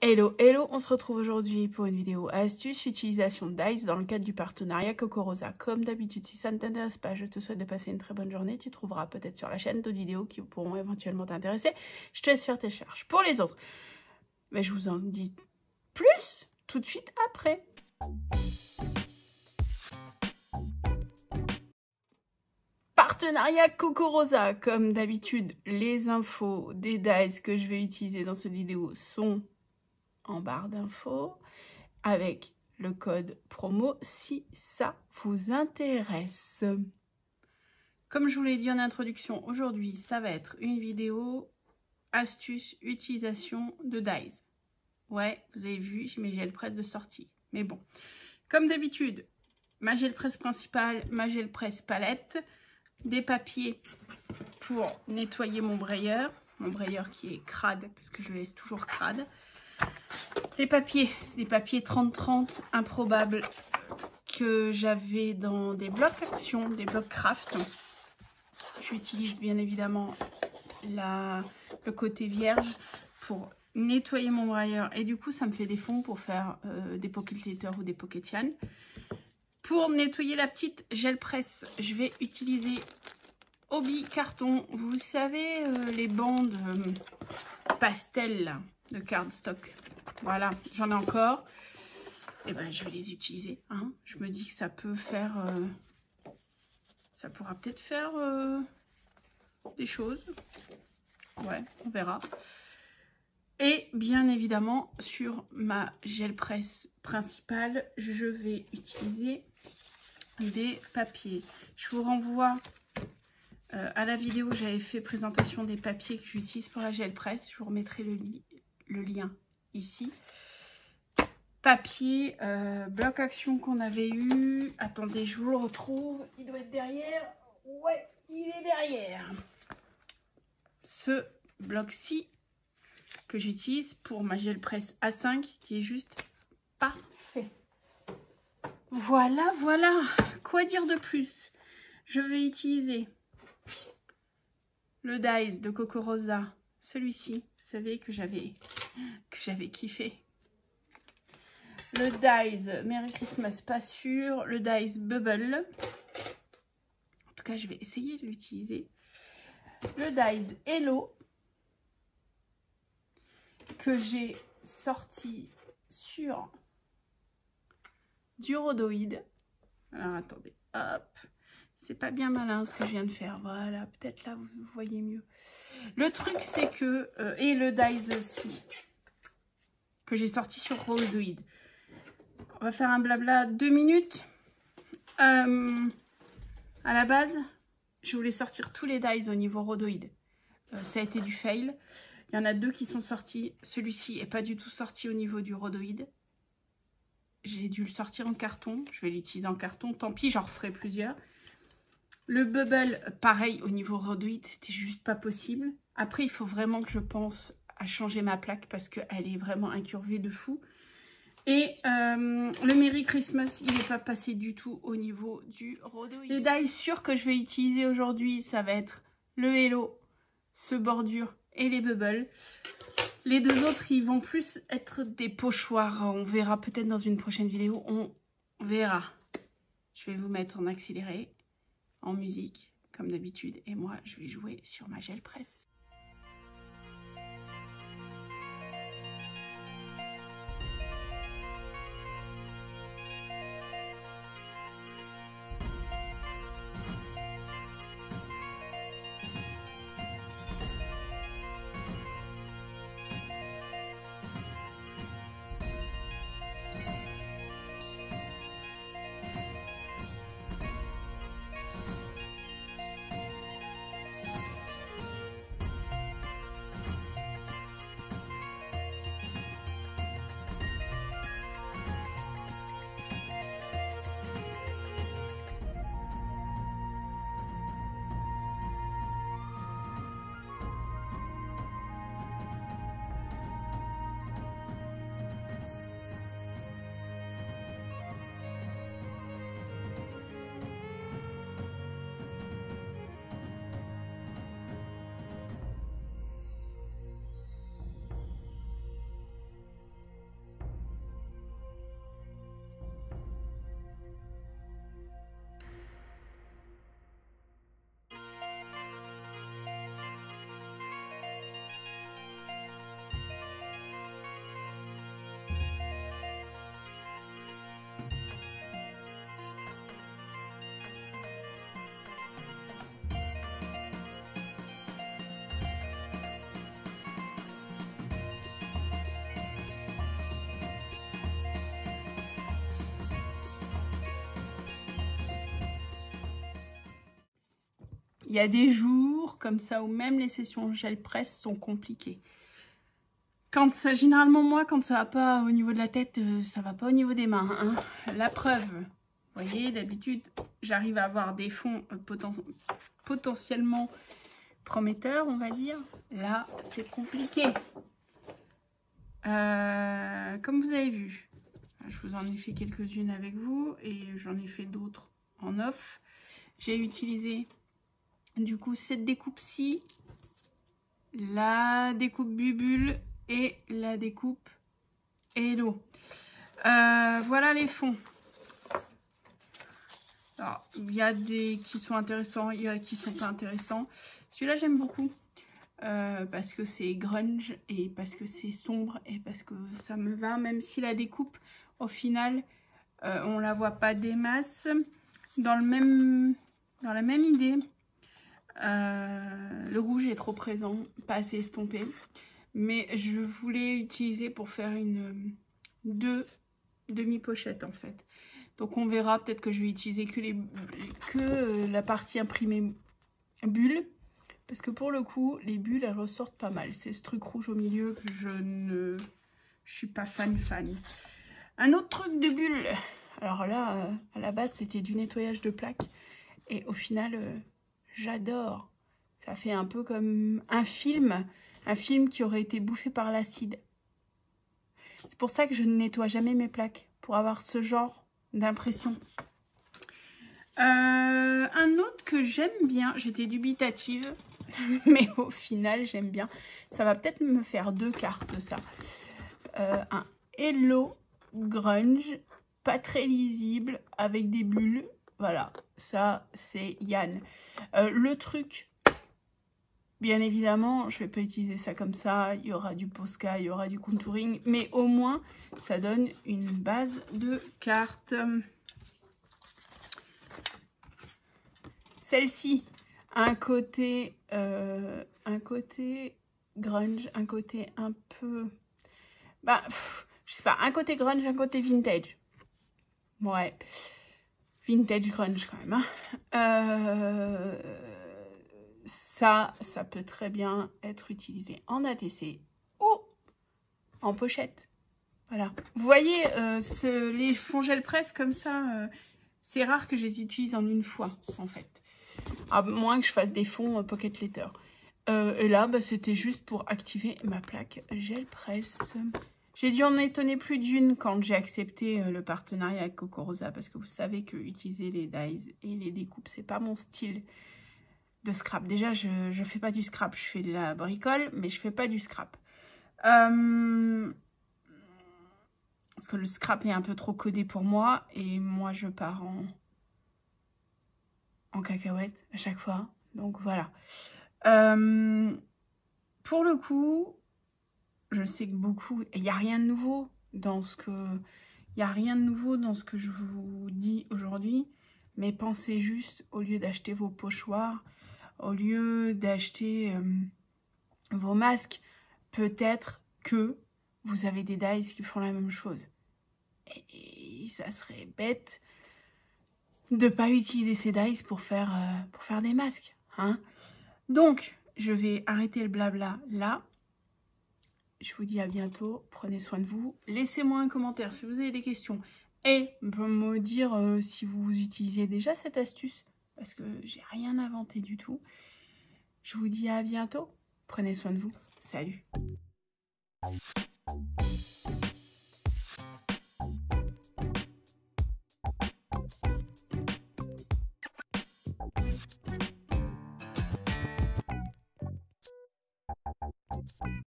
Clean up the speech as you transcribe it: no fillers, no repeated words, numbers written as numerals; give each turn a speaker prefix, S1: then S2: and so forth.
S1: Hello, hello, on se retrouve aujourd'hui pour une vidéo astuce utilisation de dies dans le cadre du partenariat CocoRosa. Comme d'habitude, si ça ne t'intéresse pas, je te souhaite de passer une très bonne journée. Tu trouveras peut-être sur la chaîne d'autres vidéos qui pourront éventuellement t'intéresser. Je te laisse faire tes recherches. Pour les autres, mais je vous en dis plus tout de suite après. Partenariat CocoRosa, comme d'habitude, les infos des dies que je vais utiliser dans cette vidéo sont en barre d'infos avec le code promo si ça vous intéresse. Comme je vous l'ai dit en introduction, aujourd'hui ça va être une vidéo astuce utilisation de dies. Ouais, vous avez vu, j'ai mes gel presse de sortie. Mais bon, comme d'habitude, ma gel presse principale, ma gel presse palette, des papiers pour nettoyer mon brayeur qui est crade parce que je le laisse toujours crade. Les papiers, c'est des papiers 30-30 improbables que j'avais dans des blocs action, des blocs craft. J'utilise bien évidemment le côté vierge pour nettoyer mon brayeur et du coup ça me fait des fonds pour faire des pocket letters ou des pocket yarn. Pour nettoyer la petite gel presse, je vais utiliser Hobby Carton. Vous savez, les bandes pastel là, de cardstock. Voilà, j'en ai encore. Et ben, je vais les utiliser. Hein. Je me dis que ça peut faire... ça pourra peut-être faire des choses. Ouais, on verra. Et bien évidemment, sur ma gel presse principale, je vais utiliser des papiers. Je vous renvoie à la vidéo où j'avais fait présentation des papiers que j'utilise pour la gel presse. Je vous remettrai le lien ici. Papier, bloc action qu'on avait eu. Attendez, je vous le retrouve. Il doit être derrière. Ouais, il est derrière. Ce bloc-ci que j'utilise pour ma gel presse A5 qui est juste parfait. Voilà, voilà. Quoi dire de plus? Je vais utiliser le dies de CocoRosa. Celui-ci, vous savez que j'avais kiffé. Le dies Merry Christmas, pas sûr. Le dies Bubble. En tout cas, je vais essayer de l'utiliser. Le dies Hello. Que j'ai sorti sur du rhodoïde. Alors, attendez. Hop. C'est pas bien malin ce que je viens de faire. Voilà, peut-être là, vous voyez mieux. Le truc, c'est que... et le dies aussi. Que j'ai sorti sur rhodoïde. On va faire un blabla 2 minutes. À la base, je voulais sortir tous les dies au niveau rhodoïde. Ça a été du fail. Il y en a 2 qui sont sortis. Celui-ci n'est pas du tout sorti au niveau du rhodoïde. J'ai dû le sortir en carton. Je vais l'utiliser en carton. Tant pis, j'en referai plusieurs. Le bubble, pareil, au niveau rhodoïde, c'était juste pas possible. Après, il faut vraiment que je pense à changer ma plaque parce qu'elle est vraiment incurvée de fou. Et le Merry Christmas, il n'est pas passé du tout au niveau du rhodoïde. Les dies sûrs que je vais utiliser aujourd'hui, ça va être le Hello, ce bordure et les bubbles. Les 2 autres, ils vont plus être des pochoirs. On verra peut-être dans une prochaine vidéo. On verra. Je vais vous mettre en accéléré, en musique, comme d'habitude. Et moi, je vais jouer sur ma gel presse. Il y a des jours comme ça où même les sessions gel presse sont compliquées. Quand ça, généralement, moi, quand ça va pas au niveau de la tête, ça va pas au niveau des mains. Hein. La preuve, vous voyez, d'habitude, j'arrive à avoir des fonds potentiellement prometteurs, on va dire. Là, c'est compliqué. Comme vous avez vu, je vous en ai fait quelques-unes avec vous et j'en ai fait d'autres en off. J'ai utilisé du coup cette découpe-ci, la découpe Bubule et la découpe Hello. Voilà les fonds. Alors, il y a des qui sont intéressants, il y a qui sont pas intéressants. Celui-là, j'aime beaucoup. Parce que c'est grunge et parce que c'est sombre et parce que ça me va, même si la découpe au final on la voit pas des masses. Dans la même idée, le rouge est trop présent, pas assez estompé, mais je voulais utiliser pour faire deux demi-pochettes en fait. Donc on verra, peut-être que je vais utiliser que la partie imprimée bulle. Parce que pour le coup, les bulles, elles ressortent pas mal. C'est ce truc rouge au milieu que je suis pas fan. Un autre truc de bulles. Alors là, à la base, c'était du nettoyage de plaques. Et au final, j'adore. Ça fait un peu comme un film qui aurait été bouffé par l'acide. C'est pour ça que je ne nettoie jamais mes plaques. Pour avoir ce genre d'impression. Un autre que j'aime bien, j'étais dubitative. Mais au final, j'aime bien. Ça va peut-être me faire 2 cartes, ça. Un Hello Grunge, pas très lisible, avec des bulles. Voilà, ça, c'est Yann. Le truc, bien évidemment, je ne vais pas utiliser ça comme ça. Il y aura du Posca, il y aura du contouring. Mais au moins, ça donne une base de cartes. Celle-ci, un côté grunge, un côté un peu, je sais pas, un côté grunge, un côté vintage. Ouais, vintage grunge quand même. Hein. Ça peut très bien être utilisé en ATC ou en pochette. Voilà. Vous voyez, les fonds gel presse comme ça, c'est rare que je les utilise en une fois, en fait. À moins que je fasse des fonds pocket letter. Et là, c'était juste pour activer ma plaque gel presse. J'ai dû en étonner plus d'une quand j'ai accepté le partenariat avec Cocorosa. Parce que vous savez que utiliser les dies et les découpes, c'est pas mon style de scrap. Déjà, je fais pas du scrap. Je fais de la bricole, mais je fais pas du scrap. Parce que le scrap est un peu trop codé pour moi. Et moi, je pars en cacahuète à chaque fois. Donc voilà. Pour le coup, je sais que beaucoup... Il n'y a rien de nouveau dans ce que... Il n'y a rien de nouveau dans ce que je vous dis aujourd'hui. Mais pensez juste, au lieu d'acheter vos pochoirs, au lieu d'acheter vos masques, peut-être que vous avez des dies qui font la même chose. Et ça serait bête de ne pas utiliser ces dies pour faire des masques. Hein. Donc, je vais arrêter le blabla là. Je vous dis à bientôt. Prenez soin de vous. Laissez-moi un commentaire si vous avez des questions. Et me dire si vous utilisez déjà cette astuce. Parce que j'ai rien inventé du tout. Je vous dis à bientôt. Prenez soin de vous. Salut.